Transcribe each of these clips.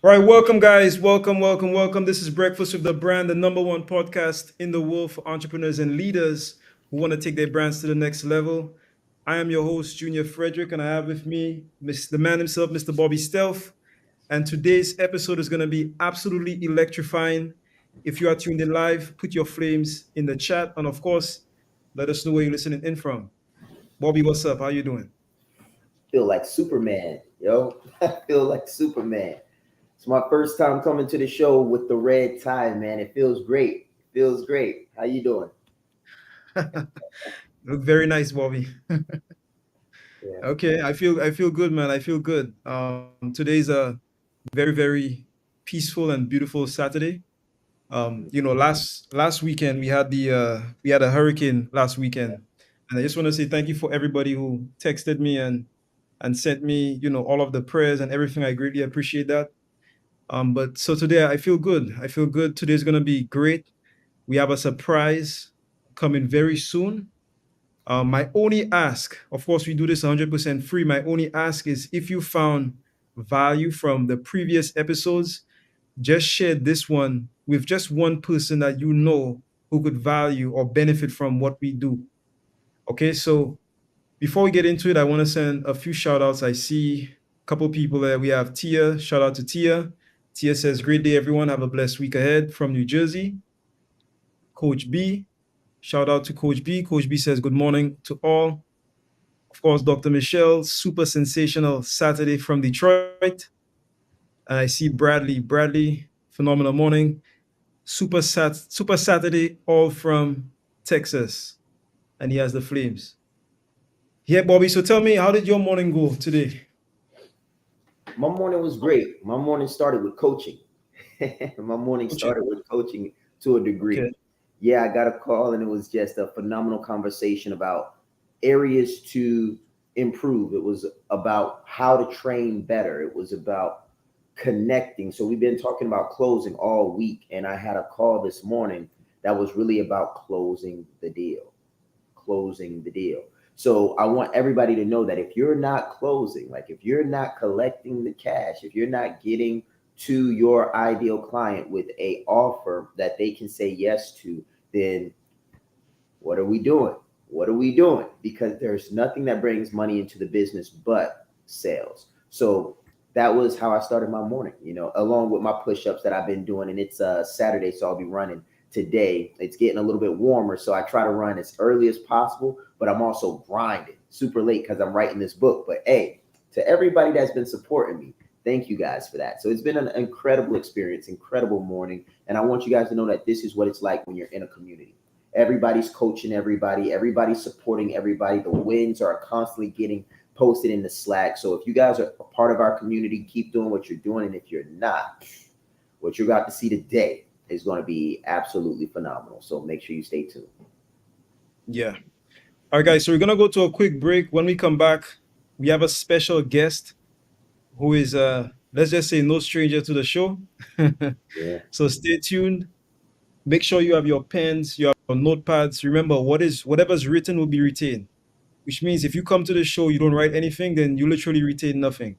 All right, welcome, guys. Welcome, welcome, welcome. This is Breakfast with the Brand, the number one podcast in the world for entrepreneurs and leaders who want to take their brands to the next level. I am your host, Junior Frederick, and I have with me the man himself, Mr. Bobby Stealth. And today's episode is going to be absolutely electrifying. If you are tuned in live, put your flames in the chat. And of course, let us know where you're listening in from. Bobby, what's up? How you doing? Feel like Superman, yo. I feel like Superman. It's my first time coming to the show with the red tie, man. It feels great. It feels great. How you doing? Look very nice, Bobby. Yeah. Okay, I feel good, man. I feel good. Today's a very, very peaceful and beautiful Saturday. Last weekend we had a hurricane last weekend, and I just want to say thank you for everybody who texted me and sent me, all of the prayers and everything. I greatly appreciate that. But so today I feel good. I feel good. Today's gonna be great. We have a surprise coming very soon. My only ask, of course, we do this 100% free. My only ask is if you found value from the previous episodes, just share this one with just one person that you know who could value or benefit from what we do. Okay, so before we get into it, I want to send a few shout outs. I see a couple people there. We have Tia. Shout out to Tia. Tia says, "Great day, everyone. Have a blessed week ahead," from New Jersey. Coach B. Shout out to Coach B. Coach B says, "Good morning to all." Of course, Dr. Michelle, super sensational Saturday from Detroit. And I see Bradley. Bradley, phenomenal morning. Super Saturday, all from Texas. And he has the Flames. Yeah, Bobby. So tell me, how did your morning go today? My morning was great. My morning started with coaching. My morning Coaching. started with coaching to a degree. Okay. Yeah, I got a call and it was just a phenomenal conversation about areas to improve. It was about how to train better. It was about connecting. So we've been talking about closing all week, and I had a call this morning that was really about closing the deal. Closing the deal. So I want everybody to know that if you're not closing, like if you're not collecting the cash, if you're not getting to your ideal client with a offer that they can say yes to, then what are we doing? What are we doing? Because there's nothing that brings money into the business but sales. So that was how I started my morning, along with my push-ups that I've been doing. And it's Saturday, so I'll be running today. It's getting a little bit warmer, so I try to run as early as possible, but I'm also grinding super late because I'm writing this book. But hey, to everybody that's been supporting me, thank you guys for that. So it's been an incredible experience, incredible morning. And I want you guys to know that this is what it's like when you're in a community. Everybody's coaching everybody, everybody's supporting everybody. The wins are constantly getting posted in the Slack. So if you guys are a part of our community, keep doing what you're doing. And if you're not, what you're about to see today is going to be absolutely phenomenal. So make sure you stay tuned. Yeah. All right, guys. So we're gonna go to a quick break. When we come back, we have a special guest who is let's just say no stranger to the show. Yeah. So stay tuned. Make sure you have your pens, your notepads. Remember, whatever's written will be retained. Which means if you come to the show, you don't write anything, then you literally retain nothing.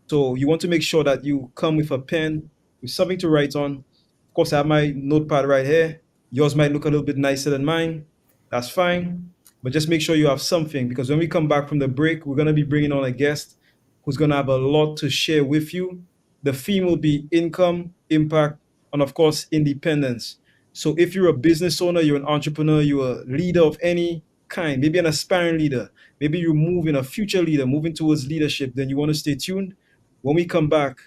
So you want to make sure that you come with a pen, with something to write on. Of course, I have my notepad right here. Yours might look a little bit nicer than mine. That's fine. But just make sure you have something, because when we come back from the break, we're going to be bringing on a guest who's going to have a lot to share with you. The theme will be income, impact, and of course, independence. So if you're a business owner, you're an entrepreneur, you're a leader of any kind, maybe an aspiring leader, maybe you're moving a future leader, moving towards leadership, then you want to stay tuned. When we come back,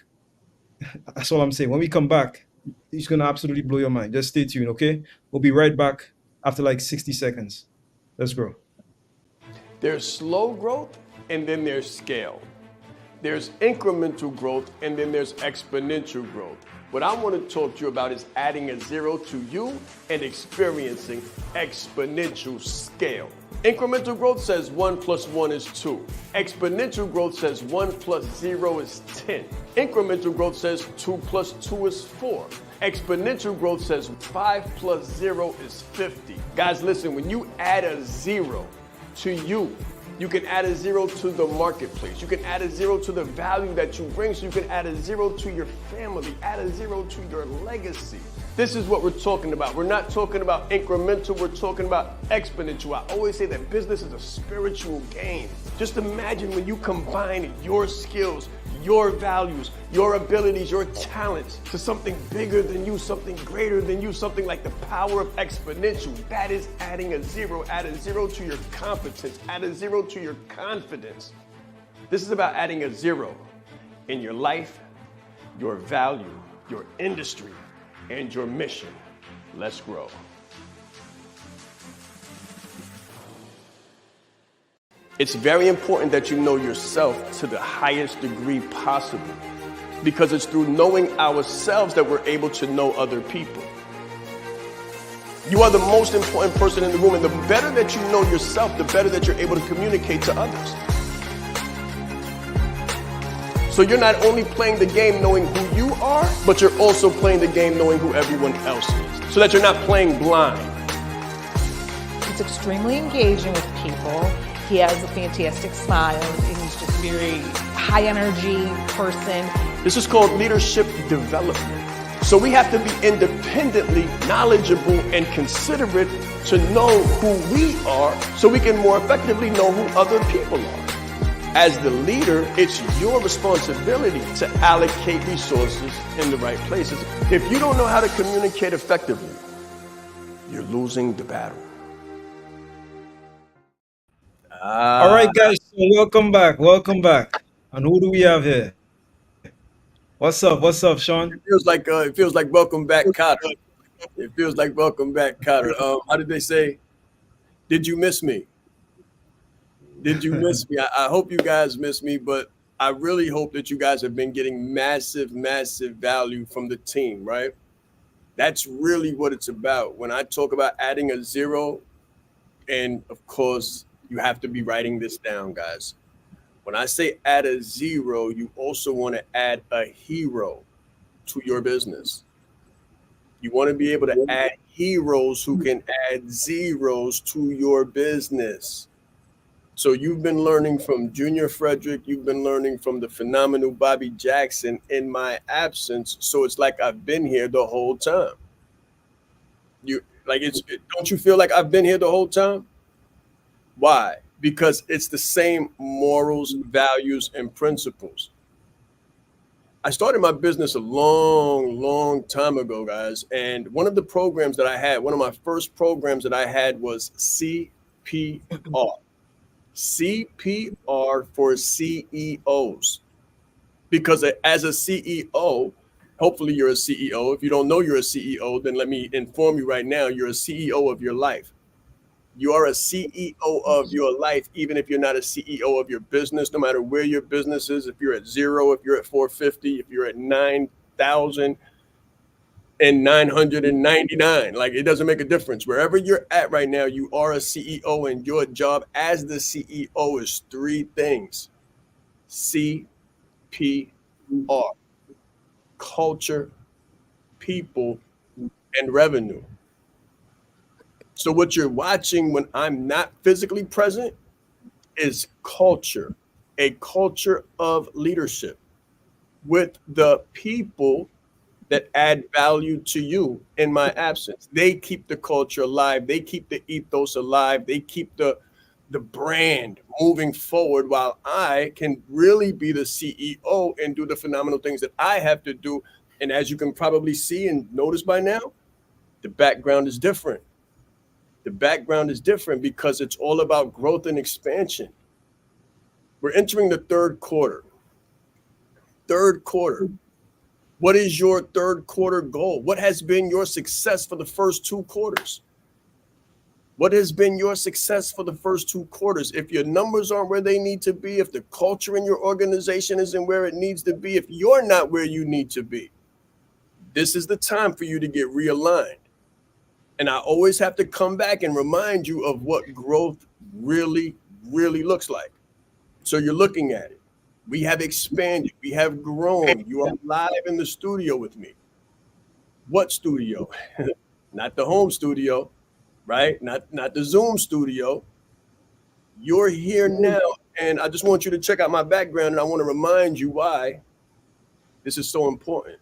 that's all I'm saying. When we come back, it's going to absolutely blow your mind. Just stay tuned, okay? We'll be right back after like 60 seconds. Let's go. There's slow growth and then there's scale. There's incremental growth and then there's exponential growth. What I want to talk to you about is adding a zero to you and experiencing exponential scale. Incremental growth says 1 plus 1 is 2. Exponential growth says 1 plus 0 is 10. Incremental growth says 2 plus 2 is 4. Exponential growth says 5 plus 0 is 50. Guys, listen, when you add a zero to you, You can add a zero to the marketplace. You can add a zero to the value that you bring. So you can add a zero to your family, add a zero to your legacy. This is what we're talking about. We're not talking about incremental, we're talking about exponential. I always say that business is a spiritual game. Just imagine when you combine your skills, your values, your abilities, your talents to something bigger than you, something greater than you, something like the power of exponential. That is adding a zero. Add a zero to your competence, add a zero to your confidence. This is about adding a zero in your life, your value, your industry, and your mission. Let's grow. It's very important that you know yourself to the highest degree possible, because it's through knowing ourselves that we're able to know other people. You are the most important person in the room, and the better that you know yourself, the better that you're able to communicate to others. So you're not only playing the game knowing who you are, but you're also playing the game knowing who everyone else is, so that you're not playing blind. He's extremely engaging with people. He has a fantastic smile. He's just a very high energy person. This is called leadership development. So we have to be independently knowledgeable and considerate to know who we are, so we can more effectively know who other people are. As the leader, it's your responsibility to allocate resources in the right places. If you don't know how to communicate effectively, you're losing the battle. All right, guys. So welcome back. Welcome back. And who do we have here? What's up? What's up, Shaan? It feels like welcome back, Cotter. It feels like welcome back, Cotter. How did they say? Did you miss me? Did you miss me? I hope you guys miss me, but I really hope that you guys have been getting massive, massive value from the team, right? That's really what it's about. When I talk about adding a zero, and of course, you have to be writing this down, guys. When I say add a zero, you also want to add a hero to your business. You want to be able to add heroes who can add zeros to your business. So you've been learning from Junior Frederick, you've been learning from the phenomenal Bobby Jackson in my absence. So it's like I've been here the whole time. Don't you feel like I've been here the whole time? Why? Because it's the same morals, values, and principles. I started my business a long, long time ago, guys. And one of the programs that I had, one of my first programs that I had was CPR. CPR for CEOs. Because as a CEO, hopefully you're a CEO. If you don't know you're a CEO, then let me inform you right now, you're a CEO of your life. You are a CEO of your life, even if you're not a CEO of your business, no matter where your business is. If you're at zero, if you're at 450, if you're at 9,999, like, it doesn't make a difference. Wherever you're at right now, you are a CEO, and your job as the CEO is three things: CPR, culture, people, and revenue. So what you're watching when I'm not physically present is culture, a culture of leadership with the people that add value to you in my absence. They keep the culture alive. They keep the ethos alive. They keep the brand moving forward, while I can really be the CEO and do the phenomenal things that I have to do. And as you can probably see and notice by now, the background is different. The background is different because it's all about growth and expansion. We're entering the third quarter. Third quarter. What is your third quarter goal? What has been your success for the first two quarters? What has been your success for the first two quarters? If your numbers aren't where they need to be, if the culture in your organization isn't where it needs to be, if you're not where you need to be, this is the time for you to get realigned. And I always have to come back and remind you of what growth really, really looks like. So you're looking at it. We have expanded. We have grown. You are live in the studio with me. What studio? Not the home studio, right? Not the Zoom studio. You're here now, and I just want you to check out my background, and I want to remind you why this is so important.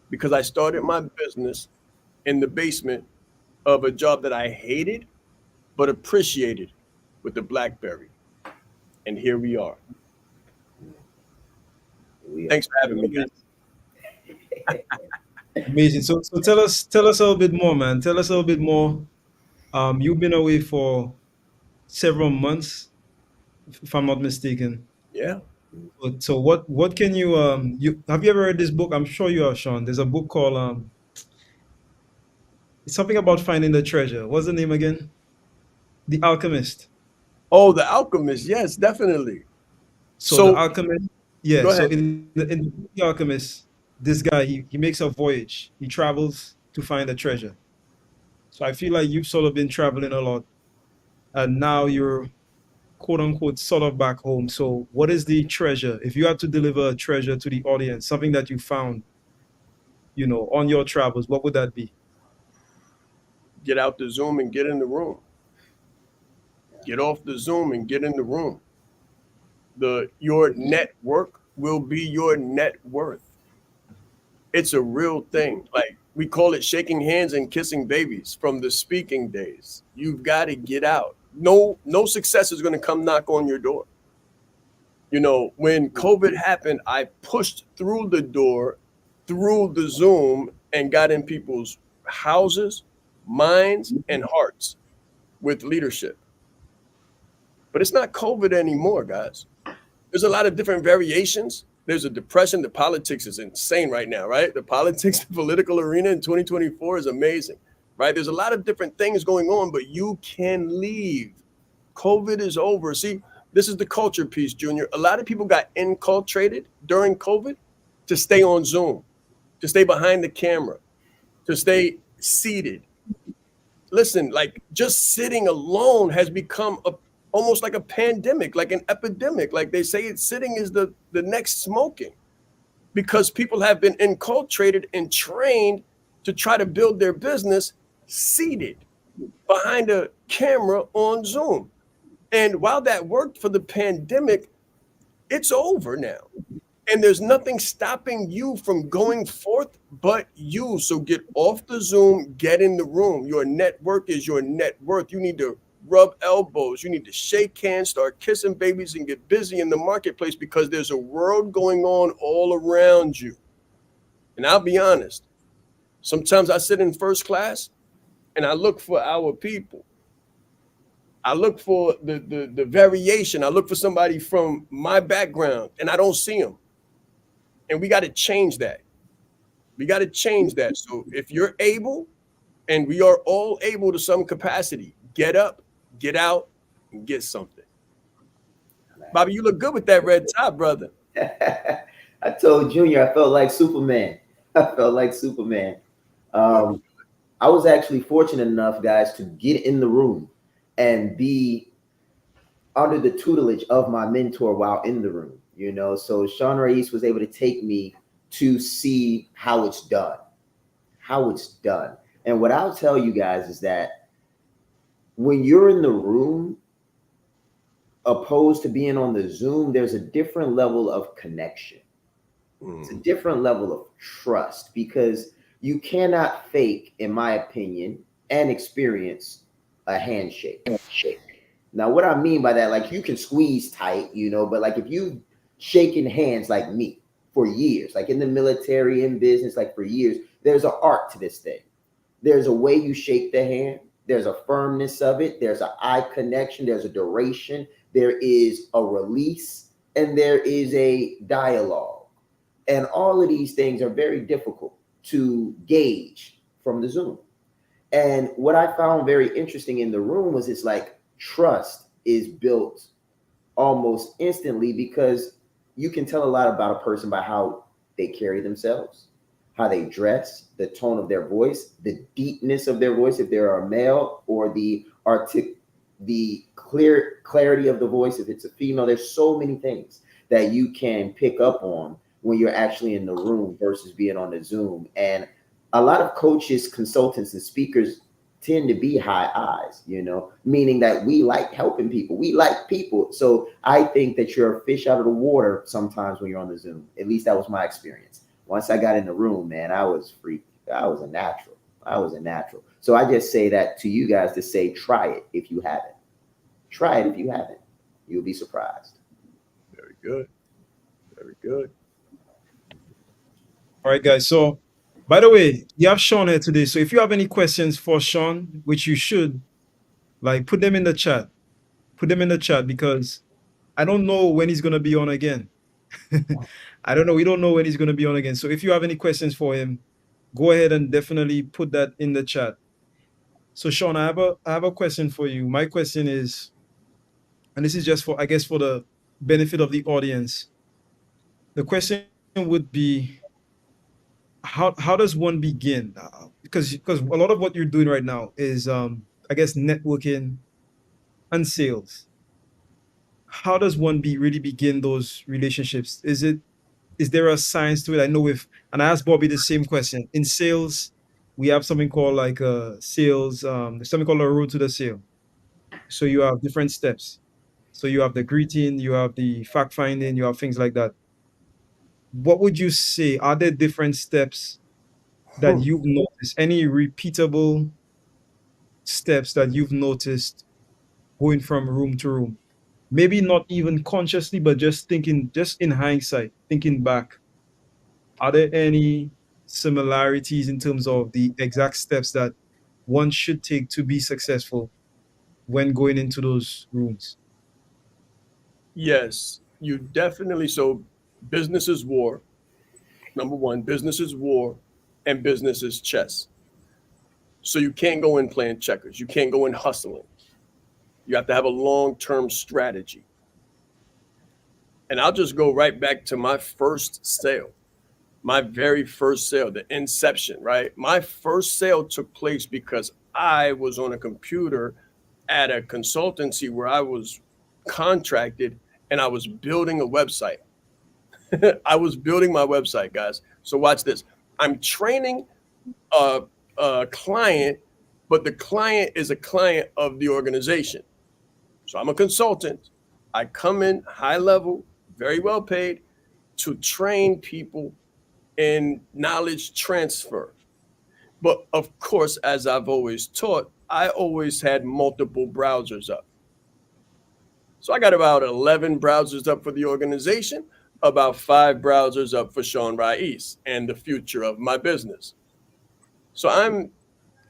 Because I started my business in the basement of a job that I hated but appreciated with the BlackBerry. And here we are. We are. Thanks for having me, guys. Amazing. So tell us a little bit more, man. Tell us a little bit more. You've been away for several months, if I'm not mistaken. Yeah. So what can you have you ever read this book? I'm sure you have, Sean. There's a book called it's something about finding the treasure. What's the name again? The Alchemist. Oh, The Alchemist. Yes, definitely. So the So Alchemist, yeah. go So ahead. in the Alchemist, this guy he makes a voyage. He travels to find a treasure. So I feel like you've sort of been traveling a lot, and now you're quote unquote sort of back home. So what is the treasure? If you had to deliver a treasure to the audience, something that you found, on your travels, what would that be? Get out the Zoom and get in the room. Get off the Zoom and get in the room. Your network will be your net worth. It's a real thing. Like we call it shaking hands and kissing babies from the speaking days. You've got to get out. No success is going to come knock on your door. When COVID happened, I pushed through the door, through the Zoom, and got in people's houses, minds, and hearts with leadership. But it's not COVID anymore, guys. There's a lot of different variations. There's a depression. The politics is insane right now, right? The politics, the political arena in 2024 is amazing, right? There's a lot of different things going on, but you can leave. COVID is over. See, this is the culture piece, Junior. A lot of people got inculturated during COVID to stay on Zoom, to stay behind the camera, to stay seated. Listen, like just sitting alone has become almost like a pandemic, like an epidemic. Like they say, it's sitting is the next smoking because people have been enculturated and trained to try to build their business seated behind a camera on Zoom. And while that worked for the pandemic, it's over now. And there's nothing stopping you from going forth but you. So get off the Zoom, get in the room. Your network is your net worth. You need to rub elbows. You need to shake hands, start kissing babies, and get busy in the marketplace because there's a world going on all around you. And I'll be honest, sometimes I sit in first class and I look for our people. I look for the variation. I look for somebody from my background and I don't see them. And we got to change that. We got to change that. So if you're able, and we are all able to some capacity, get up, get out, and get something. Bobby, you look good with that red tie, brother. I told Junior I felt like Superman. I felt like Superman. I was actually fortunate enough, guys, to get in the room and be under the tutelage of my mentor while in the room. So Shaan Rais was able to take me to see how it's done. And what I'll tell you guys is that when you're in the room, opposed to being on the Zoom, there's a different level of connection. It's a different level of trust because you cannot fake, in my opinion, and experience a handshake. Now, what I mean by that, like you can squeeze tight, but like if you shaking hands like me for years, like in the military, in business, like for years, there's an art to this thing. There's a way you shake the hand. There's a firmness of it. There's an eye connection. There's a duration. There is a release, and there is a dialogue. And all of these things are very difficult to gauge from the Zoom. And what I found very interesting in the room was it's like trust is built almost instantly because you can tell a lot about a person by how they carry themselves, how they dress, the tone of their voice, the deepness of their voice, if they're a male, or the clarity of the voice, if it's a female. There's so many things that you can pick up on when you're actually in the room versus being on the Zoom. And a lot of coaches, consultants, and speakers tend to be high eyes, meaning that we like helping people. We like people. So I think that you're a fish out of the water sometimes when you're on the Zoom. At least that was my experience. Once I got in the room, man, I was freak. I was a natural. I was a natural. So I just say that to you guys to say, try it if you haven't. Try it if you haven't. You'll be surprised. Very good. Very good. All right, guys. So, by the way, you have Shaan here today. So, if you have any questions for Shaan, which you should, like, put them in the chat. Put them in the chat because I don't know when he's gonna be on again. I don't know. We don't know when he's gonna be on again. So, if you have any questions for him, go ahead and definitely put that in the chat. So, Shaan, I have a question for you. My question is, and this is just for, I guess, for the benefit of the audience. The question would be, how does one begin? Because a lot of what you're doing right now is, I guess, networking and sales. How does one really begin those relationships? Is there a science to it? I know with, and I asked Bobby the same question. In sales, we have something called like sales, there's something called a road to the sale. So you have different steps. So you have the greeting, you have the fact finding, you have things like that. What would you say? Are there different steps that you've noticed? Any repeatable steps that you've noticed going from room to room? Maybe not even consciously, but just thinking, just in hindsight, thinking back, are there any similarities in terms of the exact steps that one should take to be successful when going into those rooms? Yes, you definitely. So, business is war. Number one, business is war, and business is chess. So you can't go in playing checkers. You can't go in hustling. You have to have a long-term strategy. And I'll just go right back to my first sale, my very first sale, the inception, right? My first sale took place because I was on a computer at a consultancy where I was contracted and I was building a website. I was building my website, guys. So watch this. I'm training a client, but the client is a client of the organization. So I'm a consultant. I come in high level, very well paid to train people in knowledge transfer. But of course, as I've always taught, I always had multiple browsers up. So I got about 11 browsers up for the organization, about 5 browsers up for Shaan Rais and the future of my business. So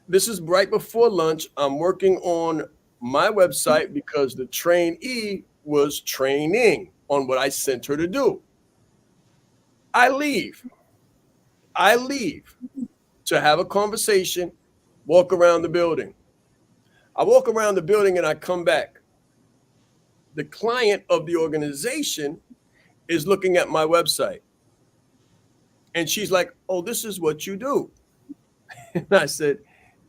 this is right before lunch. I'm working on my website because the trainee was training on what I sent her to do. I leave. I leave to have a conversation, walk around the building. I walk around the building and I come back. The client of the organization is looking at my website. And she's like, "Oh, this is what you do." And I said,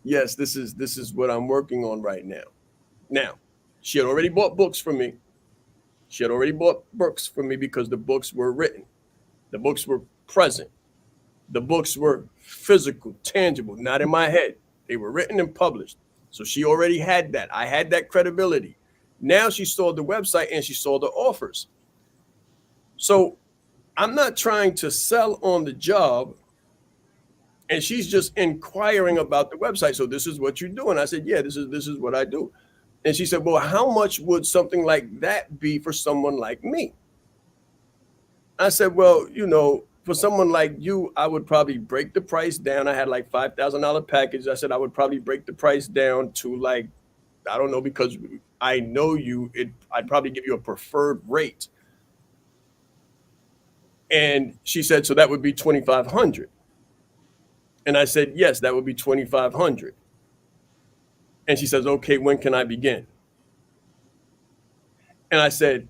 "Yes, this is what I'm working on right now." Now, she had already bought books from me. She had already bought books from me because the books were written. The books were present. The books were physical, tangible, not in my head. They were written and published. So she already had that. I had that credibility. Now she saw the website and she saw the offers. So I'm not trying to sell on the job. And she's just inquiring about the website. So this is what you do. And I said, yeah, this is what I do. And she said, well, how much would something like that be for someone like me? I said, well, for someone like you, I would probably break the price down. I had like $5,000 package. I said, I would probably break the price down to like, I don't know, because I know you, I'd probably give you a preferred rate. And she said, so that would be 2,500. And I said, yes, that would be 2,500. And she says, okay, when can I begin? And I said,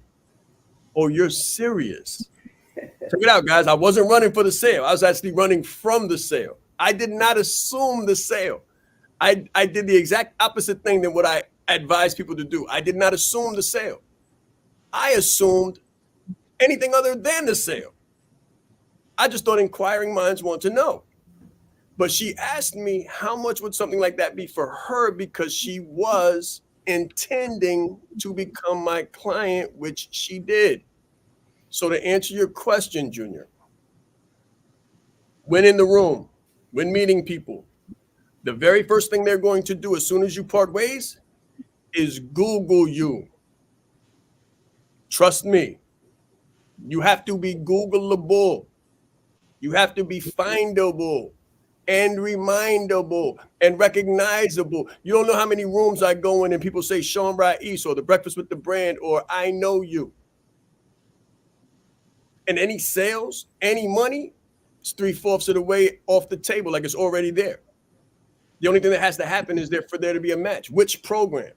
oh, you're serious? Check it out, guys. I wasn't running for the sale. I was actually running from the sale. I did not assume the sale. I did the exact opposite thing than what I advise people to do. I did not assume the sale. I assumed anything other than the sale. I just thought inquiring minds want to know. But she asked me how much would something like that be for her, because she was intending to become my client, which she did. So to answer your question, Junior, when in the room, when meeting people, the very first thing they're going to do as soon as you part ways is Google you. Trust me, you have to be Googleable. You have to be findable and remindable and recognizable. You don't know how many rooms I go in and people say Shaan Rais or The Breakfast with the Brand or I know you. And any sales, any money, it's 3/4 of the way off the table, like it's already there. The only thing that has to happen is for there to be a match. Which program?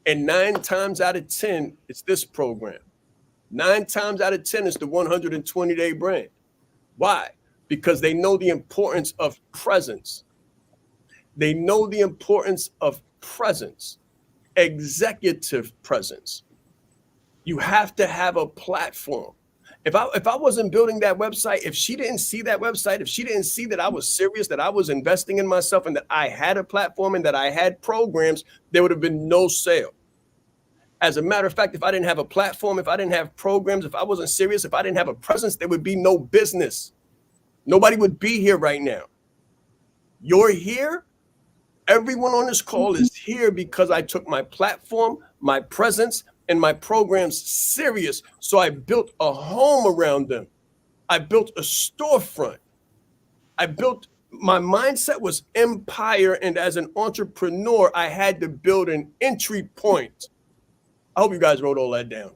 And 9 times out of 10, it's this program. 9 times out of 10, it's the 120-day brand. Why? Because they know the importance of presence. They know the importance of presence, executive presence. You have to have a platform. If I wasn't building that website, if she didn't see that website, if she didn't see that I was serious, that I was investing in myself and that I had a platform and that I had programs, there would have been no sale. As a matter of fact, if I didn't have a platform, if I didn't have programs, if I wasn't serious, if I didn't have a presence, there would be no business. Nobody would be here right now. You're here. Everyone on this call is here because I took my platform, my presence, and my programs serious. So I built a home around them. I built a storefront. My mindset was empire. And as an entrepreneur, I had to build an entry point. I hope you guys wrote all that down.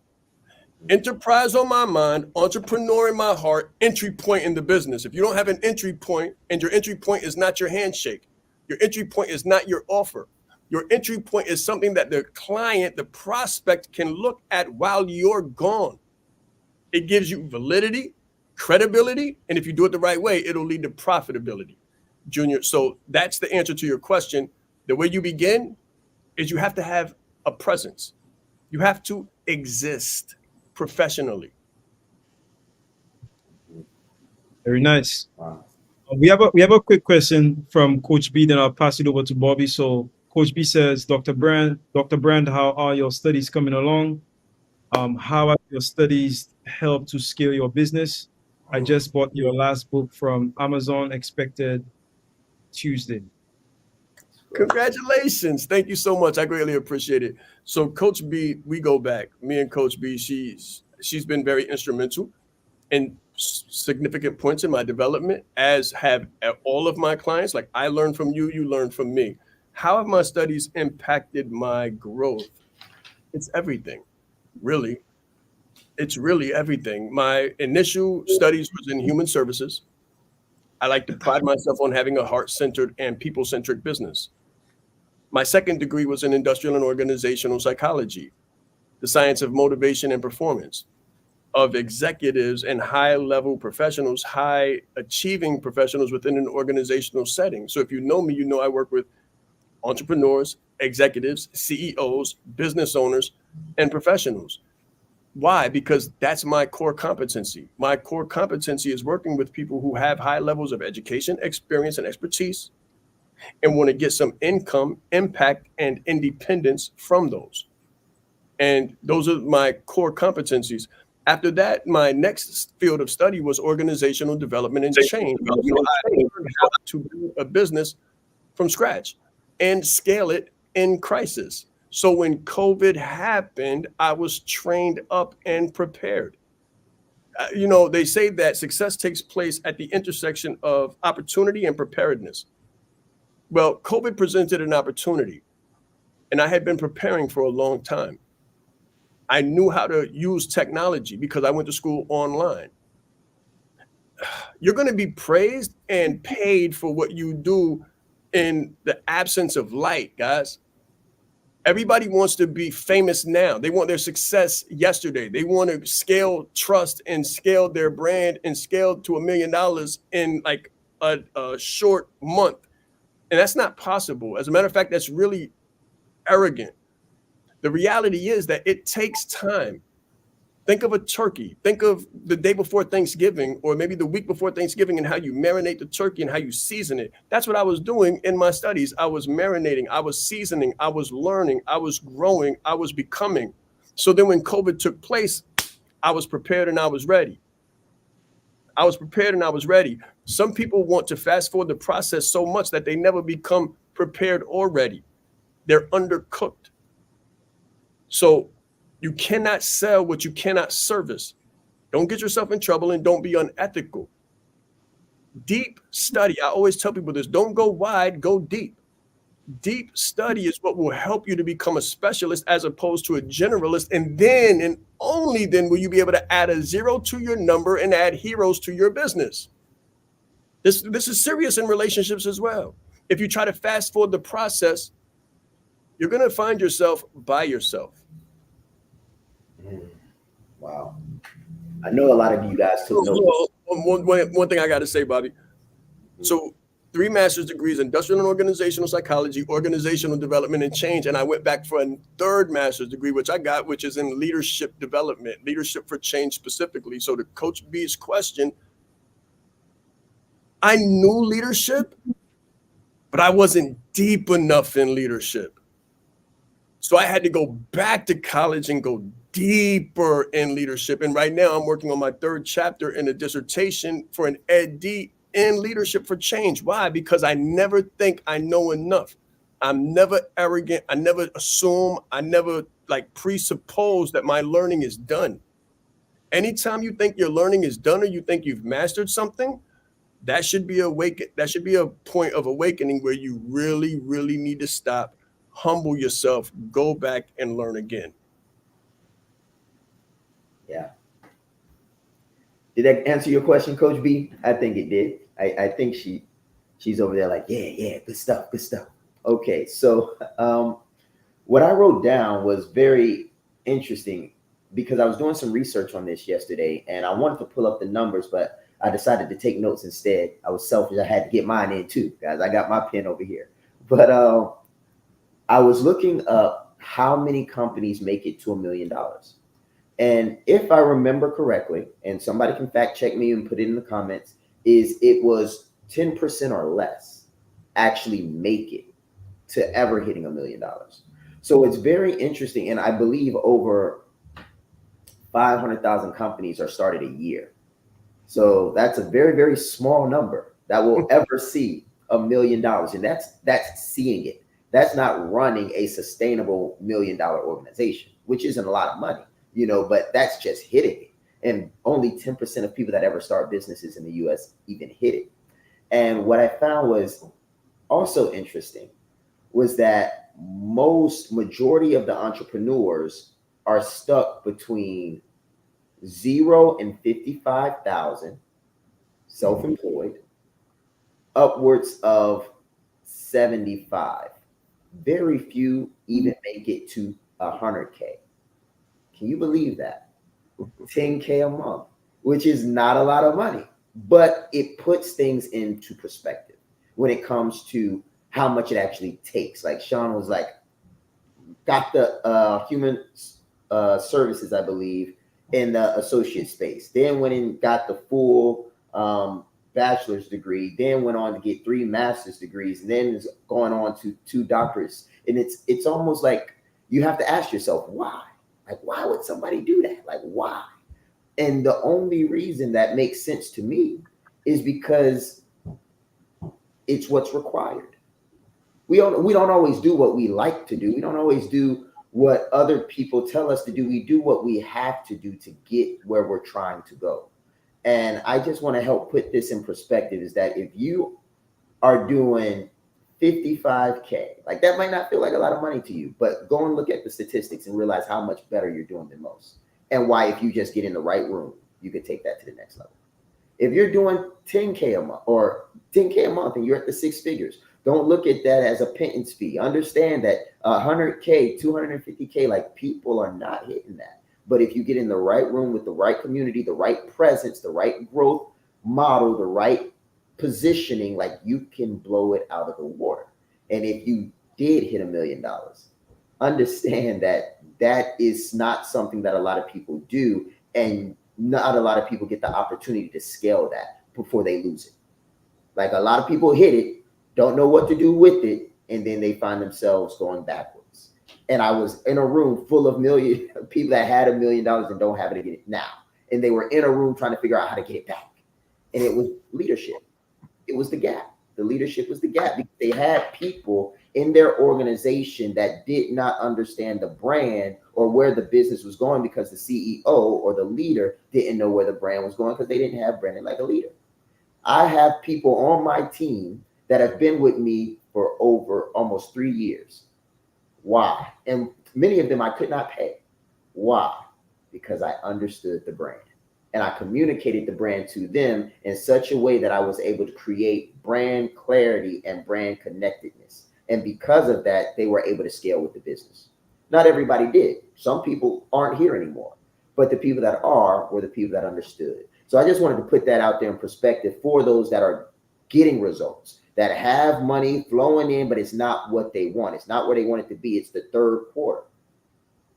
Enterprise on my mind, entrepreneur in my heart, entry point in the business. If you don't have an entry point and your entry point is not your handshake, your entry point is not your offer, your entry point is something that the client, the prospect can look at while you're gone. It gives you validity, credibility, and if you do it the right way, it'll lead to profitability. Junior, so that's the answer to your question. The way you begin is you have to have a presence. You have to exist professionally. Very nice. Wow. We have a quick question from Coach B, then I'll pass it over to Bobby. So Coach B says, Dr. Brand, how are your studies coming along? How have your studies helped to scale your business? I just bought your last book from Amazon, expected Tuesday. Congratulations. Thank you so much. I greatly appreciate it. So Coach B, we go back. Me and Coach B, she's been very instrumental in significant points in my development, as have all of my clients. Like I learned from you, you learned from me. How have my studies impacted my growth? It's everything, really. It's really everything. My initial studies was in human services. I like to pride myself on having a heart-centered and people-centric business. My second degree was in industrial and organizational psychology, the science of motivation and performance, of executives and high-level professionals, high-achieving professionals within an organizational setting. So if you know me, you know I work with entrepreneurs, executives, CEOs, business owners, and professionals. Why? Because that's my core competency. My core competency is working with people who have high levels of education, experience, and expertise, and want to get some income, impact, and independence from those. And those are my core competencies. After that, my next field of study was organizational development and change. So I learned how to build a business from scratch and scale it in crisis. So when COVID happened, I was trained up and prepared. They say that success takes place at the intersection of opportunity and preparedness. Well, COVID presented an opportunity, and I had been preparing for a long time. I knew how to use technology because I went to school online. You're going to be praised and paid for what you do in the absence of light, guys. Everybody wants to be famous now. They want their success yesterday. They want to scale trust and scale their brand and scale to $1 million in like a short month. And that's not possible. As a matter of fact, that's really arrogant. The reality is that it takes time. Think of a turkey. Think of the day before Thanksgiving, or maybe the week before Thanksgiving, and how you marinate the turkey and how you season it. That's what I was doing in my studies. I was marinating, I was seasoning, I was learning, I was growing, I was becoming. So then when COVID took place, I was prepared and I was ready. I was prepared and I was ready. Some people want to fast forward the process so much that they never become prepared or ready. They're undercooked. So you cannot sell what you cannot service. Don't get yourself in trouble and don't be unethical. Deep study. I always tell people this: don't go wide, go deep. Deep study is what will help you to become a specialist as opposed to a generalist. And then, and only then, will you be able to add a zero to your number and add heroes to your business. This is serious in relationships as well. If you try to fast forward the process, you're going to find yourself by yourself. Wow. I know a lot of you guys took notes. One thing I got to say, Bobby. So 3 master's degrees: industrial and organizational psychology, organizational development, and change. And I went back for a 3rd master's degree, which I got, which is in leadership development, leadership for change specifically. So to Coach B's question, I knew leadership, but I wasn't deep enough in leadership. So I had to go back to college and go deeper in leadership. And right now I'm working on my 3rd chapter in a dissertation for an Ed.D. in leadership for change. Why? Because I never think I know enough. I'm never arrogant. I never assume. I never presuppose that my learning is done. Anytime you think your learning is done or you think you've mastered something, that should be a point of awakening where you really, really need to stop, humble yourself, go back and learn again. Yeah. Did that answer your question, Coach B? I think it did. I think she's over there like, yeah, good stuff. Okay, so what I wrote down was very interesting because I was doing some research on this yesterday and I wanted to pull up the numbers, but I decided to take notes instead. I was selfish. I had to get mine in too, guys. I got my pen over here. But I was looking up how many companies make it to $1 million. And if I remember correctly, and somebody can fact check me and put it in the comments, it was 10% or less actually make it to ever hitting $1 million. So it's very interesting. And I believe over 500,000 companies are started a year. So that's a very, very small number that will ever see $1 million. And that's seeing it. That's not running a sustainable $1 million organization, which isn't a lot of money, but that's just hitting it. And only 10% of people that ever start businesses in the US even hit it. And what I found was also interesting was that majority of the entrepreneurs are stuck between 0 and 55,000, self-employed, upwards of 75. Very few even make it to 100K. Can you believe that? 10K a month, which is not a lot of money, but it puts things into perspective when it comes to how much it actually takes. Like Shaan was like, got the human services, I believe, in the associate space. Then went and got the full bachelor's degree. Then went on to get 3 master's degrees. And then is going on to 2 doctorates. And it's almost like you have to ask yourself, why? Like, why would somebody do that? Like, why? And the only reason that makes sense to me is because it's what's required. We don't always do what we like to do. We don't always do what other people tell us to do. We do what we have to do to get where we're trying to go. And I just want to help put this in perspective is that if you are doing 55K, like that might not feel like a lot of money to you, but go and look at the statistics and realize how much better you're doing than most. And why, if you just get in the right room, you could take that to the next level. If you're doing 10K a month or 10K a month and you're at the 6 figures, don't look at that as a pittance fee. Understand that 100K, 250K, like people are not hitting that. But if you get in the right room with the right community, the right presence, the right growth model, the right positioning, like you can blow it out of the water. And if you did hit $1 million, understand that that is not something that a lot of people do. And not a lot of people get the opportunity to scale that before they lose it. Like a lot of people hit it, don't know what to do with it, and then they find themselves going backwards. And I was in a room full of million people that had $1 million and don't have it again now. And they were in a room trying to figure out how to get it back. And it was leadership. It was the gap. The leadership was the gap because they had people in their organization that did not understand the brand or where the business was going because the CEO or the leader didn't know where the brand was going because they didn't have branding like a leader. I have people on my team that have been with me for over almost 3 years. Why? And many of them I could not pay. Why? Because I understood the brand and I communicated the brand to them in such a way that I was able to create brand clarity and brand connectedness. And because of that, they were able to scale with the business. Not everybody did. Some people aren't here anymore, but the people that are were the people that understood. So I just wanted to put that out there in perspective for those that are getting results, that have money flowing in, but it's not what they want. It's not where they want it to be. It's the third quarter.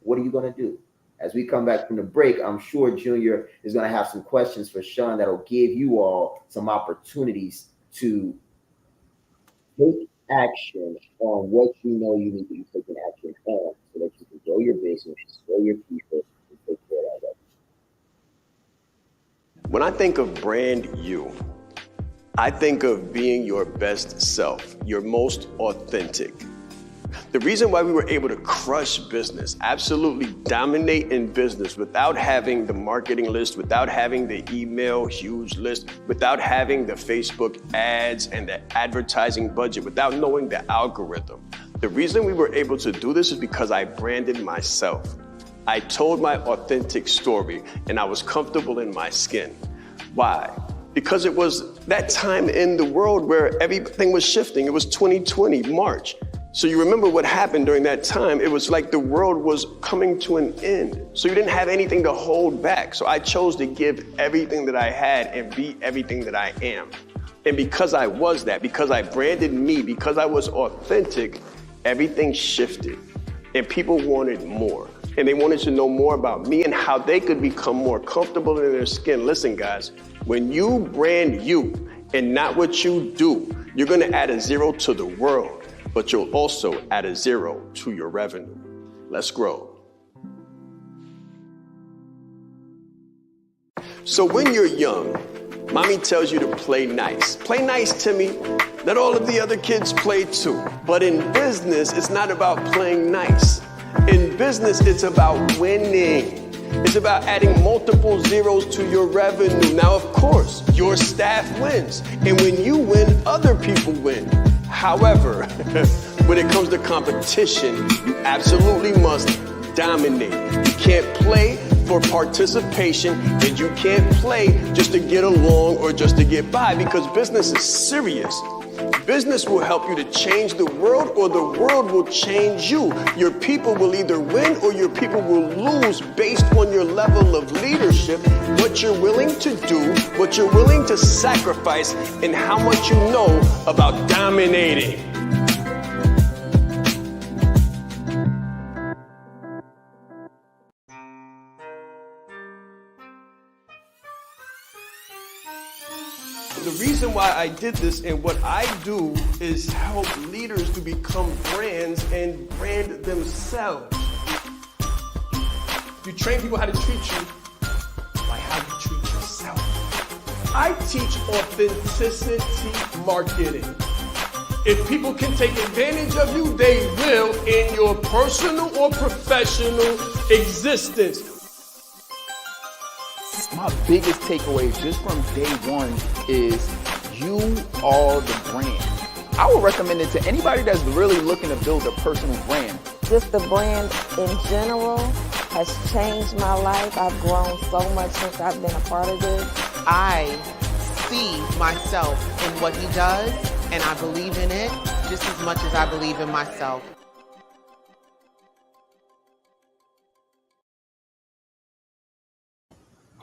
What are you going to do? As we come back from the break, I'm sure Junior is going to have some questions for Shaan that'll give you all some opportunities to take action on what you know you need to be taking action on so that you can grow your business, grow your people, and take care of that. When I think of brand you, I think of being your best self, your most authentic. The reason why we were able to crush business, absolutely dominate in business without having the marketing list, without having the email huge list, without having the Facebook ads and the advertising budget, without knowing the algorithm. The reason we were able to do this is because I branded myself. I told my authentic story and I was comfortable in my skin. Why? Because it was that time in the world where everything was shifting. It was 2020, March. So you remember what happened during that time. It was like the world was coming to an end. So you didn't have anything to hold back. So I chose to give everything that I had and be everything that I am. And because I was that, because I branded me, because I was authentic, everything shifted. And people wanted more. And they wanted to know more about me and how they could become more comfortable in their skin. Listen, guys, when you brand you and not what you do, you're going to add a zero to the world, but you'll also add a zero to your revenue. Let's grow. So when you're young, mommy tells you to play nice. Play nice, Timmy. Let all of the other kids play too. But in business, it's not about playing nice. In business, it's about winning. It's about adding multiple zeros to your revenue. Now, of course, your staff wins. And when you win, other people win. However, when it comes to competition, you absolutely must dominate. You can't play for participation, and you can't play just to get along or just to get by, because business is serious. Business will help you to change the world, or the world will change you. Your people will either win or your people will lose based on your level of leadership, what you're willing to do, what you're willing to sacrifice, and how much you know about dominating. The reason why I did this and what I do is help leaders to become brands and brand themselves. You train people how to treat you by how you treat yourself. I teach authenticity marketing. If people can take advantage of you, they will in your personal or professional existence. My biggest takeaway just from day one is you are the brand. I would recommend it to anybody that's really looking to build a personal brand. Just the brand in general has changed my life. I've grown so much since I've been a part of this. I see myself in what he does, and I believe in it just as much as I believe in myself.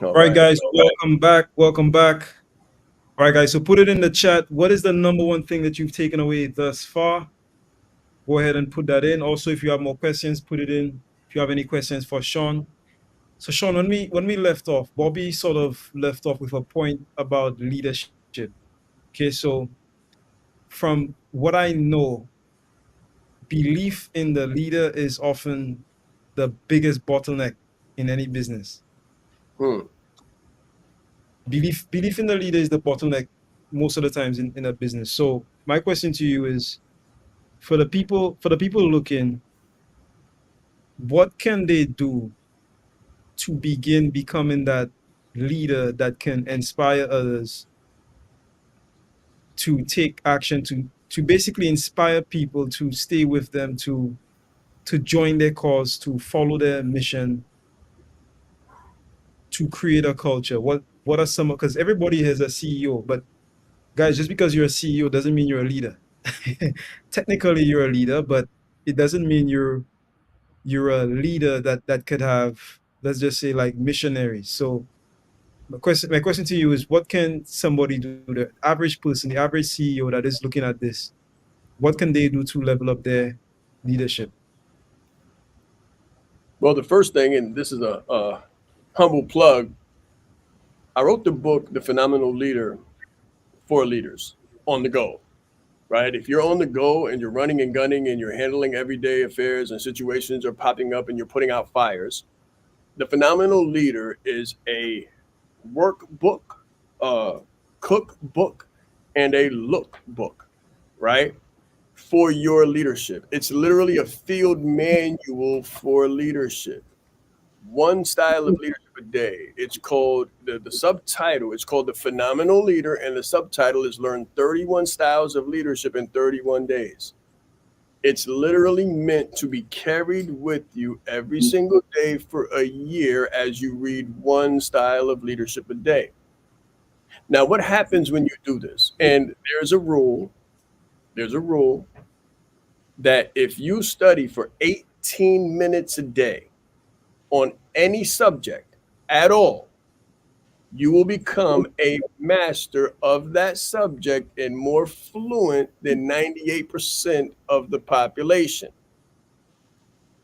All right, guys, welcome back. Welcome back. All right, guys, so put it in the chat. What is the number one thing that you've taken away thus far? Go ahead and put that in. Also, if you have more questions, put it in. If you have any questions for Shaan, So Sean, when we left off, Bobby sort of left off with a point about leadership. Okay, so from what I know, belief in the leader is often the biggest bottleneck in any business. Hmm. Belief in the leader is the bottleneck most of the times in a business. So my question to you is, for the people looking, what can they do to begin becoming that leader that can inspire others to take action, to basically inspire people to stay with them, to join their cause, to follow their mission, to create a culture? What are some, because everybody has a CEO, but guys, just because you're a CEO doesn't mean you're a leader. Technically you're a leader, but it doesn't mean you're a leader that could have, let's just say, like missionaries. So my question to you is, what can somebody do, the average person, the average CEO that is looking at this, what can they do to level up their leadership? Well, the first thing, and this is a humble plug, I wrote the book, The Phenomenal Leader, for leaders on the go, right? If you're on the go and you're running and gunning and you're handling everyday affairs and situations are popping up and you're putting out fires, The Phenomenal Leader is a workbook, a cookbook, and a lookbook, right? For your leadership. It's literally a field manual for leadership. One style of leadership a day. It's called the subtitle. It's called The Phenomenal Leader, and the subtitle is Learn 31 Styles of Leadership in 31 Days. It's literally meant to be carried with you every single day for a year as you read one style of leadership a day. Now, what happens when you do this? And there's a rule that if you study for 18 minutes a day on any subject at all, you will become a master of that subject and more fluent than 98% of the population.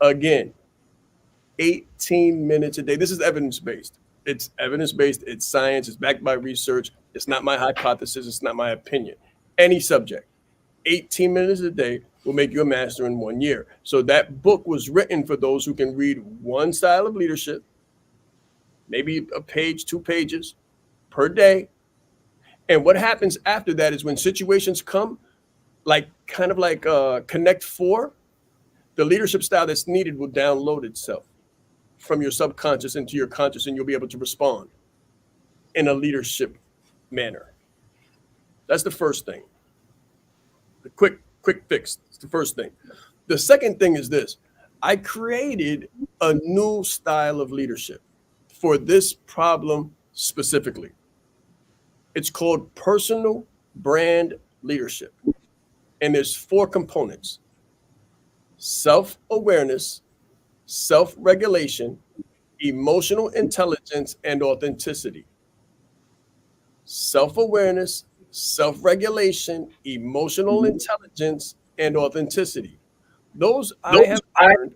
Again, 18 minutes a day. This is evidence based. It's evidence based, it's science, it's backed by research. It's not my hypothesis, it's not my opinion. Any subject, 18 minutes a day will make you a master in 1 year. So that book was written for those who can read one style of leadership, maybe a page, 2 pages per day. And what happens after that is when situations come, like kind of like Connect Four, the leadership style that's needed will download itself from your subconscious into your conscious, and you'll be able to respond in a leadership manner. That's the first thing. The quick fix. It's the first thing. The second thing is this. I created a new style of leadership for this problem specifically. It's called personal brand leadership. And there's 4 components: self-awareness, self-regulation, emotional intelligence, and authenticity. Self-awareness, self-regulation, emotional intelligence, and authenticity. Those I have learned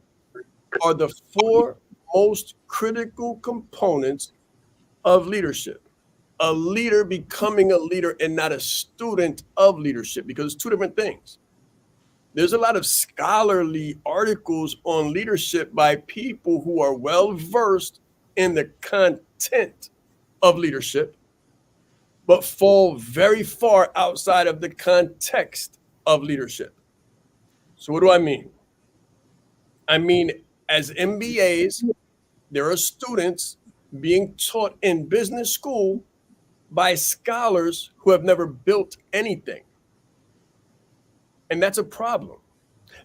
are the 4 most critical components of leadership. A leader becoming a leader and not a student of leadership, because it's 2 different things. There's a lot of scholarly articles on leadership by people who are well versed in the content of leadership, but fall very far outside of the context of leadership. So, what do I mean? I mean, as MBAs, there are students being taught in business school by scholars who have never built anything. And that's a problem.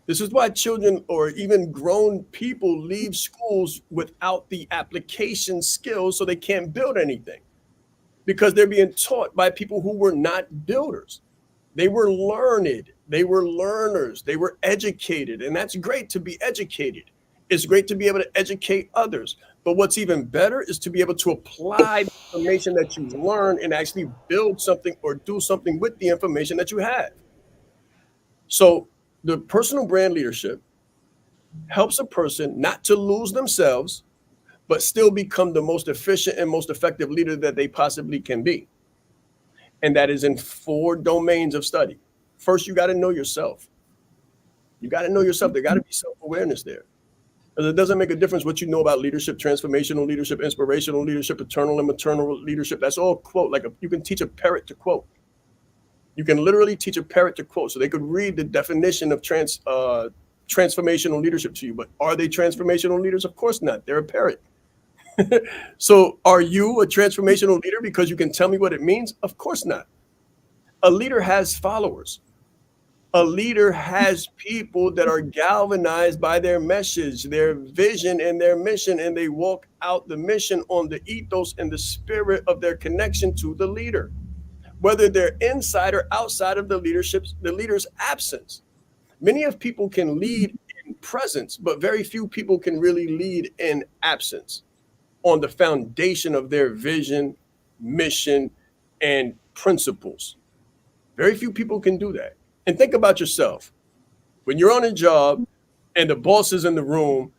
This is why children or even grown people leave schools without the application skills, so they can't build anything, because they're being taught by people who were not builders. They were learned, they were learners, they were educated. And that's great to be educated. It's great to be able to educate others. But what's even better is to be able to apply the information that you learn and actually build something or do something with the information that you have. So the personal brand leadership helps a person not to lose themselves, but still become the most efficient and most effective leader that they possibly can be. And that is in 4 domains of study. First, you got to know yourself. You got to know yourself. There got to be self-awareness there. Because it doesn't make a difference what you know about leadership, transformational leadership, inspirational leadership, paternal and maternal leadership. That's all quote. Like you can teach a parrot to quote. You can literally teach a parrot to quote. So they could read the definition of transformational leadership to you. But are they transformational leaders? Of course not. They're a parrot. So are you a transformational leader because you can tell me what it means? Of course not. A leader has followers. A leader has people that are galvanized by their message, their vision, and their mission, and they walk out the mission on the ethos and the spirit of their connection to the leader, whether they're inside or outside of the leader's absence. Many of people can lead in presence, but very few people can really lead in absence on the foundation of their vision, mission, and principles. Very few people can do that. And think about yourself. When you're on a job and the boss is in the room,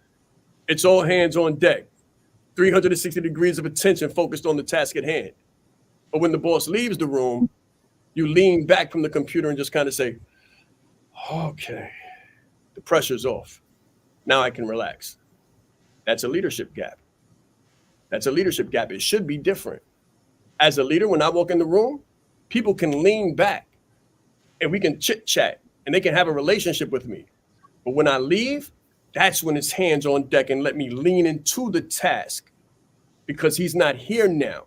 it's all hands on deck, 360 degrees of attention focused on the task at hand. But when the boss leaves the room, you lean back from the computer and just kind of say, okay, the pressure's off. Now I can relax. That's a leadership gap. That's a leadership gap. It should be different. As a leader, when I walk in the room, people can lean back and we can chit chat and they can have a relationship with me. But when I leave, that's when it's hands on deck and let me lean into the task because he's not here now.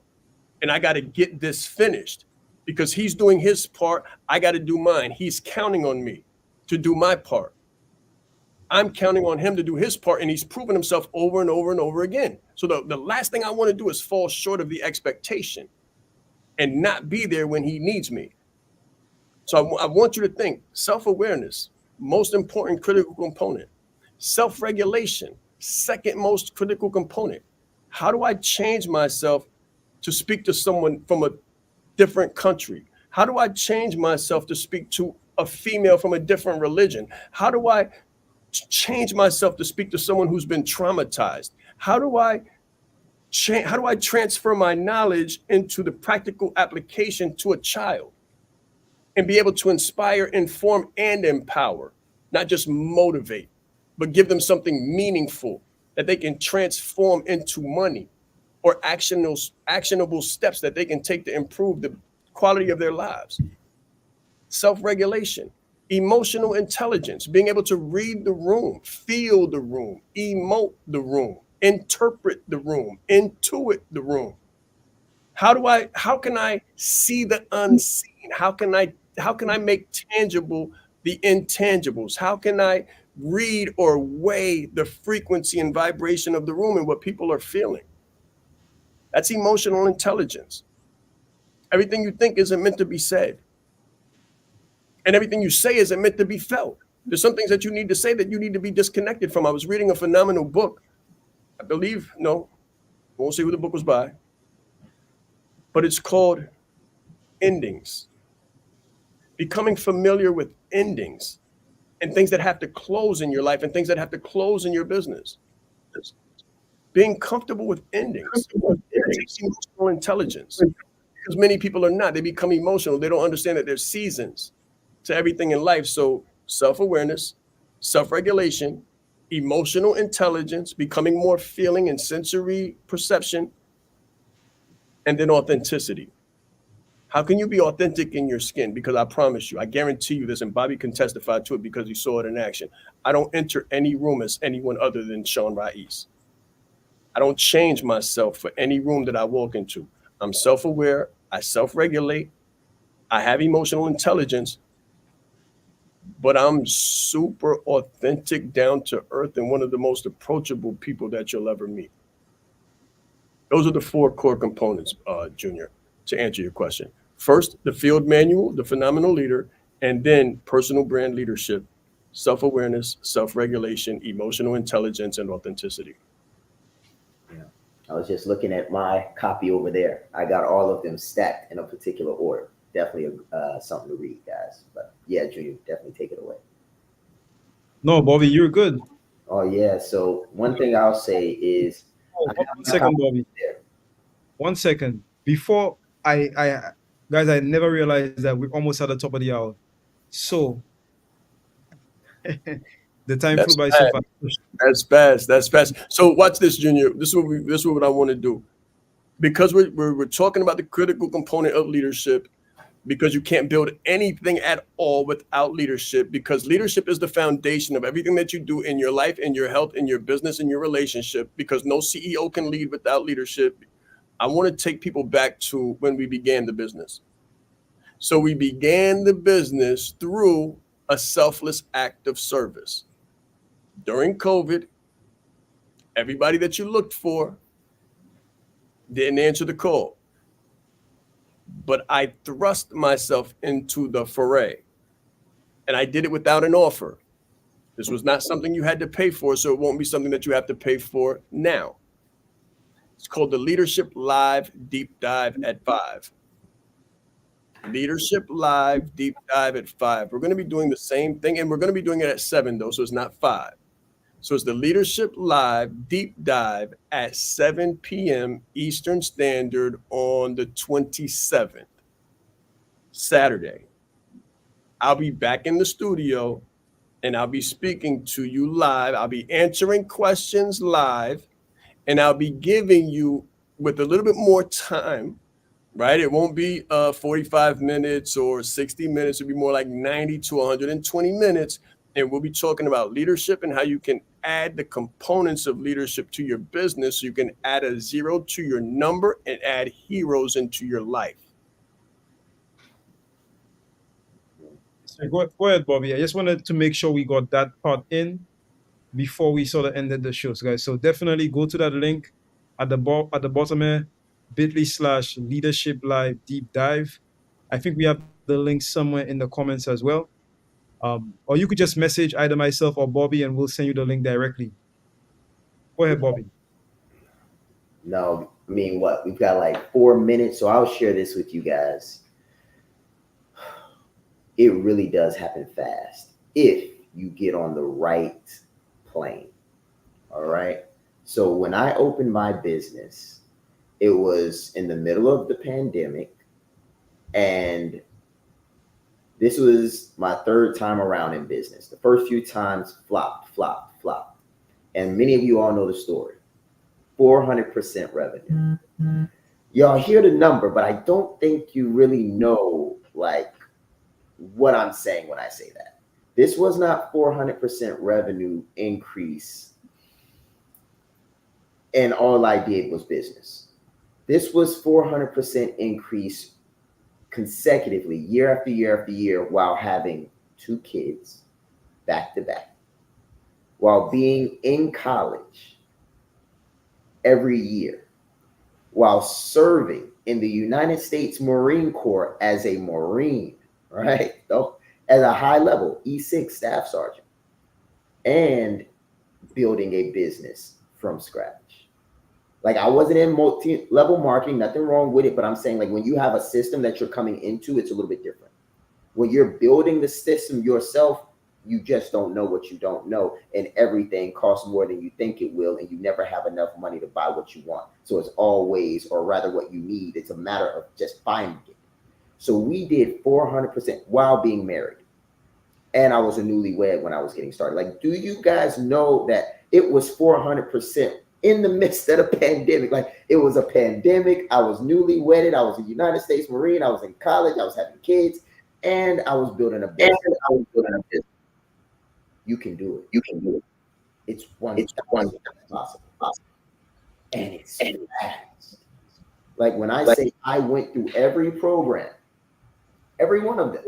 And I got to get this finished because he's doing his part. I got to do mine. He's counting on me to do my part. I'm counting on him to do his part, and he's proven himself over and over and over again. So the last thing I want to do is fall short of the expectation and not be there when he needs me. So I want you to think self-awareness, most important critical component. Self-regulation, second most critical component. How do I change myself to speak to someone from a different country? How do I change myself to speak to a female from a different religion? How do I change myself to speak to someone who's been traumatized? How do I transfer my knowledge into the practical application to a child and be able to inspire, inform, and empower, not just motivate, but give them something meaningful that they can transform into money or actionable steps that they can take to improve the quality of their lives? Self-regulation, emotional intelligence, being able to read the room, feel the room, emote the room, interpret the room, intuit the room. How can I see the unseen? How can I make tangible the intangibles? How can I read or weigh the frequency and vibration of the room and what people are feeling? That's emotional intelligence. Everything you think isn't meant to be said. And everything you say isn't meant to be felt. There's some things that you need to say that you need to be disconnected from. I was reading a phenomenal book. I believe, no, I won't say who the book was by, but it's called Endings. Becoming familiar with endings and things that have to close in your life and things that have to close in your business. Being comfortable with endings. It takes emotional intelligence because many people are not. They become emotional. They don't understand that there's seasons to everything in life. So self-awareness, self-regulation, emotional intelligence, becoming more feeling and sensory perception, and then authenticity. How can you be authentic in your skin? Because I promise you, I guarantee you this, and Bobby can testify to it because he saw it in action. I don't enter any room as anyone other than Shaan Rais. I don't change myself for any room that I walk into. I'm self-aware. I self-regulate. I have emotional intelligence, but I'm super authentic, down to earth, and one of the most approachable people that you'll ever meet. Those are the 4 core components, Junior, to answer your question. First, the field manual, the phenomenal leader, and then personal brand leadership, self-awareness, self-regulation, emotional intelligence, and authenticity. Yeah. I was just looking at my copy over there. I got all of them stacked in a particular order. Definitely something to read, guys. But yeah, Junior, definitely take it away. No, Bobby, you're good. Oh yeah. So one thing I'll say is Oh, I one have one my second, confidence Bobby. there. 1 second. Before guys, I never realized that we're almost at the top of the hour. So the time flew That's by so fast. fast. That's fast. That's fast. So watch this, Junior. This is what I want to do. Because we're talking about the critical component of leadership, because you can't build anything at all without leadership, because leadership is the foundation of everything that you do in your life, in your health, in your business, in your relationship, because no CEO can lead without leadership. I want to take people back to when we began the business. So we began the business through a selfless act of service. During COVID, everybody that you looked for didn't answer the call, but I thrust myself into the foray, and I did it without an offer. This was not something you had to pay for, so it won't be something that you have to pay for now. It's called the Leadership Live Deep Dive at 5. Leadership Live Deep Dive at 5. We're going to be doing the same thing, and we're going to be doing it at 7, though, so it's not 5. So it's the Leadership Live Deep Dive at 7 p.m. Eastern Standard on the 27th, Saturday. I'll be back in the studio and I'll be speaking to you live. I'll be answering questions live, and I'll be giving you, with a little bit more time, right? It won't be 45 minutes or 60 minutes. It'll be more like 90 to 120 minutes. And we'll be talking about leadership and how you can add the components of leadership to your business, so you can add a 0 to your number and add heroes into your life. So go ahead, Bobby. I just wanted to make sure we got that part in before we sort of ended the shows, guys. So definitely go to that link at at the bottom here, bit.ly/leadership live deep dive. I think we have the link somewhere in the comments as well. Or you could just message either myself or Bobby, and we'll send you the link directly. Go ahead, Bobby. No, I mean, what? We've got like 4 minutes, so I'll share this with you guys. It really does happen fast if you get on the right plane. All right. So when I opened my business, it was in the middle of the pandemic, and this was my third time around in business. The first few times flopped, flopped, flopped. And many of you all know the story. 400% revenue. Y'all hear the number, but I don't think you really know like what I'm saying when I say that. This was not 400% revenue increase and all I did was business. This was 400% increase consecutively, year after year after year, while having 2 kids back to back, while being in college every year, while serving in the United States Marine Corps as a Marine, right? So, at a high level, E6 staff sergeant, and building a business from scratch. Like, I wasn't in multi-level marketing, nothing wrong with it, but I'm saying, like, when you have a system that you're coming into, it's a little bit different. When you're building the system yourself, you just don't know what you don't know, and everything costs more than you think it will, and you never have enough money to buy what you want. So it's always, or rather what you need, it's a matter of just finding it. So we did 400% while being married. And I was a newlywed when I was getting started. Like, do you guys know that it was 400% in the midst of the pandemic? Like, it was a pandemic. I was newly wedded. I was a United States Marine. I was in college. I was having kids, and I was building a business. You can do it. You can do it. It's 1,000% possible. And it's fast. Like, when I say I went through every program, every one of them.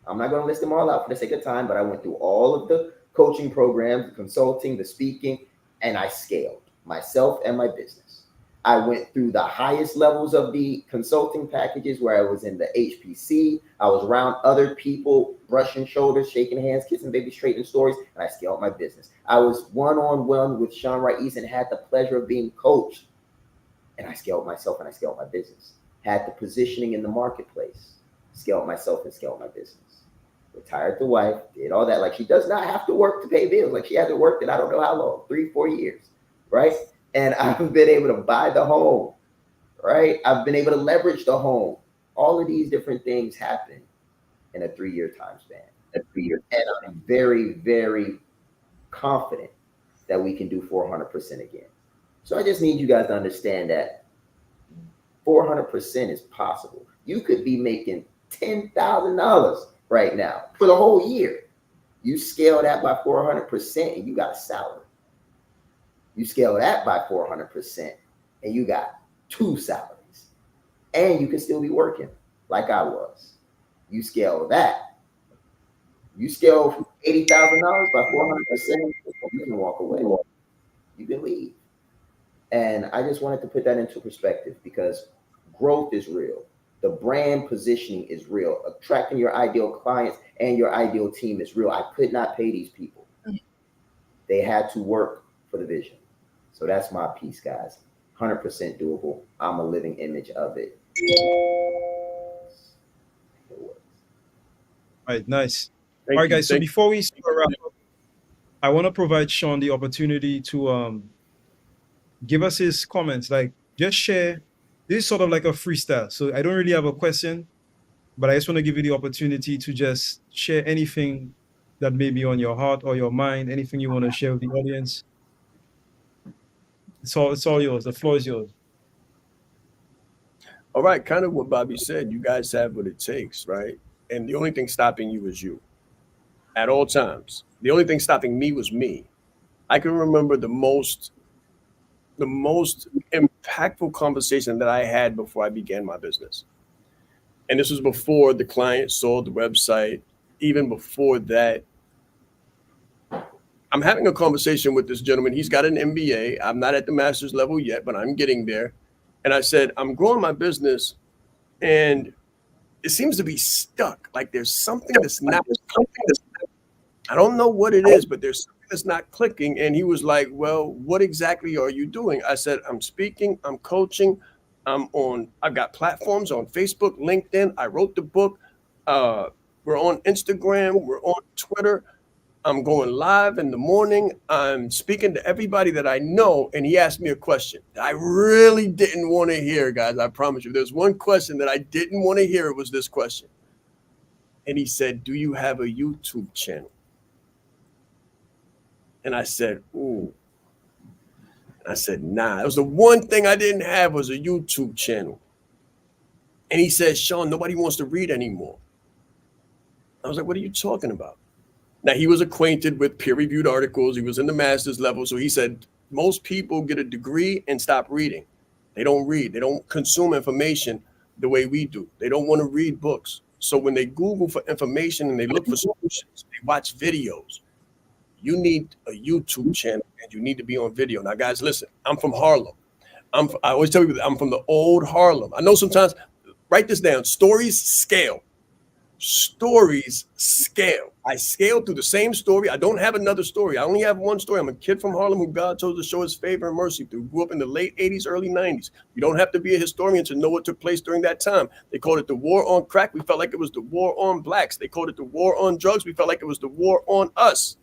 I'm not going to list them all out for the sake of time, but I went through all of the coaching programs, the consulting, the speaking, and I scaled myself and my business. I went through the highest levels of the consulting packages where I was in the HPC. I was around other people, brushing shoulders, shaking hands, kissing babies, trading stories, and I scaled my business. I was one-on-one with Shaan and had the pleasure of being coached, and I scaled myself and I scaled my business. Had the positioning in the marketplace, scaled myself and scaled my business. Retired the wife, did all that. Like, she does not have to work to pay bills. Like, she hasn't worked in I don't know how long, 3-4 years, right? And I've been able to buy the home, right? I've been able to leverage the home. All of these different things happen in a 3-year time span. And I'm very, very confident that we can do 400% again. So I just need you guys to understand that 400% is possible. You could be making $10,000 right now for the whole year. You scale that by 400% and you got a salary. You scale that by 400% and you got 2 salaries. And you can still be working like I was. You scale that. You scale $80,000 by 400%, you can walk away. You can leave. And I just wanted to put that into perspective because growth is real. The brand positioning is real. Attracting your ideal clients and your ideal team is real. I could not pay these people. They had to work for the vision. So that's my piece, guys. 100% doable. I'm a living image of it. All right, nice. Thank All right, you. guys. So before we start wrap up, I want to provide Shaan the opportunity to give us his comments. Like, just share. This is sort of like a freestyle. So I don't really have a question, but I just want to give you the opportunity to just share anything that may be on your heart or your mind, anything you want to share with the audience. It's all yours. The floor is yours. All right, kind of what Bobby said. You guys have what it takes, right? And the only thing stopping you is you at all times. The only thing stopping me was me. I can remember the most impactful conversation that I had before I began my business. And this was before the client saw the website. Even before that, I'm having a conversation with this gentleman. He's got an MBA. I'm not at the master's level yet, but I'm getting there. And I said, I'm growing my business and it seems to be stuck. Like there's something that's not, I don't know what it is, but there's something that's not clicking. And he was like, well, what exactly are you doing? I said, I'm speaking, I'm coaching, I've got platforms on Facebook, LinkedIn. I wrote the book. We're on Instagram, we're on Twitter. I'm going live in the morning. I'm speaking to everybody that I know. And he asked me a question that I really didn't want to hear, guys. I promise you. There's one question that I didn't want to hear. It was this question. And he said, do you have a YouTube channel? And I said, ooh. And I said, nah. It was the one thing I didn't have was a YouTube channel. And he said, Shaan, nobody wants to read anymore. I was like, what are you talking about? Now, he was acquainted with peer-reviewed articles. He was in the master's level. So he said, most people get a degree and stop reading. They don't read. They don't consume information the way we do. They don't want to read books. So when they Google for information and they look for solutions, they watch videos. You need a YouTube channel and you need to be on video. Now, guys, listen, I'm from Harlem. I always tell people I'm from the old Harlem. I know sometimes, write this down, stories scale. Stories scale. I scale through the same story. I don't have another story. I only have one story. I'm a kid from Harlem who God chose to show his favor and mercy through. Grew up in the late 80s, early 90s. You don't have to be a historian to know what took place during that time. They called it the war on crack. We felt like it was the war on blacks. They called it the war on drugs. We felt like it was the war on us.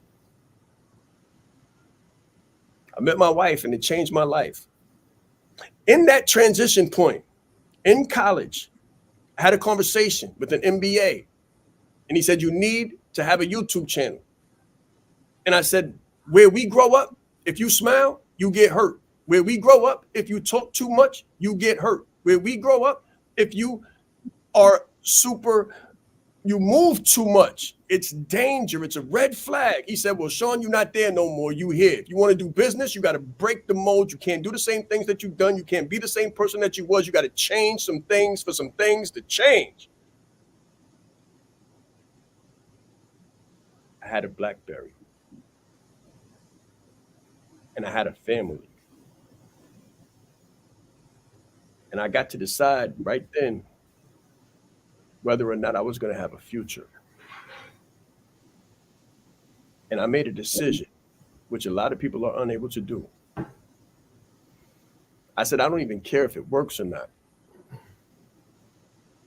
I met my wife and it changed my life. In that transition point, in college, I had a conversation with an MBA. And he said, you need to have a YouTube channel. And I said, where we grow up, if you smile, you get hurt. Where we grow up, if you talk too much, you get hurt. Where we grow up, if you are you move too much, it's danger. It's a red flag. He said, well, Shaan, you're not there no more. You here. If you want to do business, you got to break the mold. You can't do the same things that you've done. You can't be the same person that you was. You got to change some things for some things to change. I had a BlackBerry and I had a family. And I got to decide right then whether or not I was going to have a future. And I made a decision, which a lot of people are unable to do. I said, I don't even care if it works or not,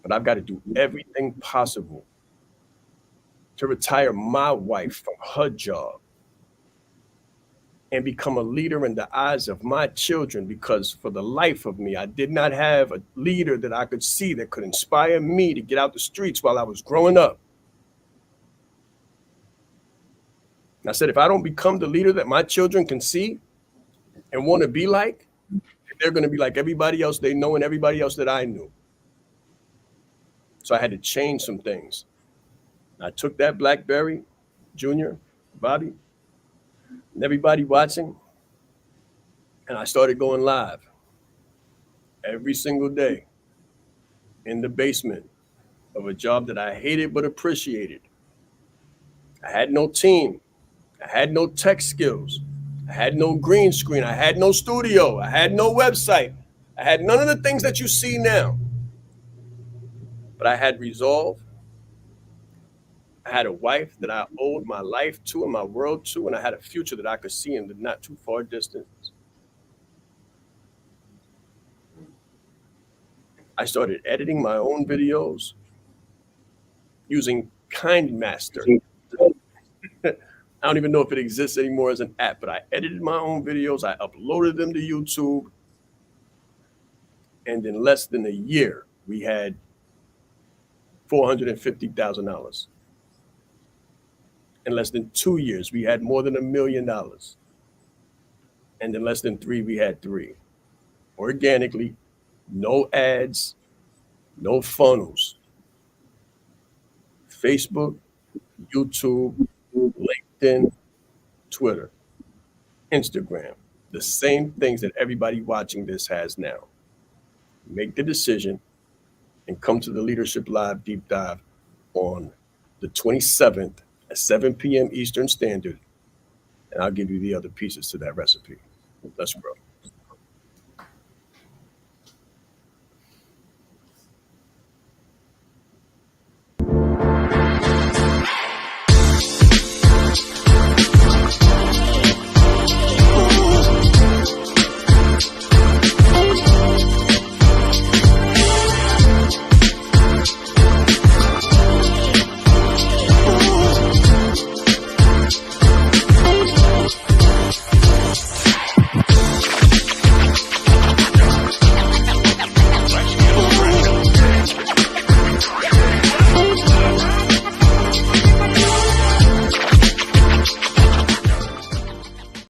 but I've got to do everything possible to retire my wife from her job and become a leader in the eyes of my children, because for the life of me, I did not have a leader that I could see that could inspire me to get out the streets while I was growing up. And I said, if I don't become the leader that my children can see and want to be like, they're going to be like everybody else they know and everybody else that I knew. So I had to change some things. I took that BlackBerry, Junior, Bobby, and everybody watching, and I started going live every single day in the basement of a job that I hated but appreciated. I had no team. I had no tech skills. I had no green screen. I had no studio. I had no website. I had none of the things that you see now. But I had resolve. I had a wife that I owed my life to and my world to, and I had a future that I could see in the not too far distance. I started editing my own videos using KindMaster. I don't even know if it exists anymore as an app, but I edited my own videos. I uploaded them to YouTube. And in less than a year, we had $450,000. In less than 2 years, we had more than $1 million. And in less than 3, we had 3. Organically, no ads, no funnels. Facebook, YouTube, LinkedIn, Twitter, Instagram, the same things that everybody watching this has now. Make the decision and come to the Leadership Live Deep Dive on the 27th at 7 p.m. Eastern Standard, and I'll give you the other pieces to that recipe. Let's grow.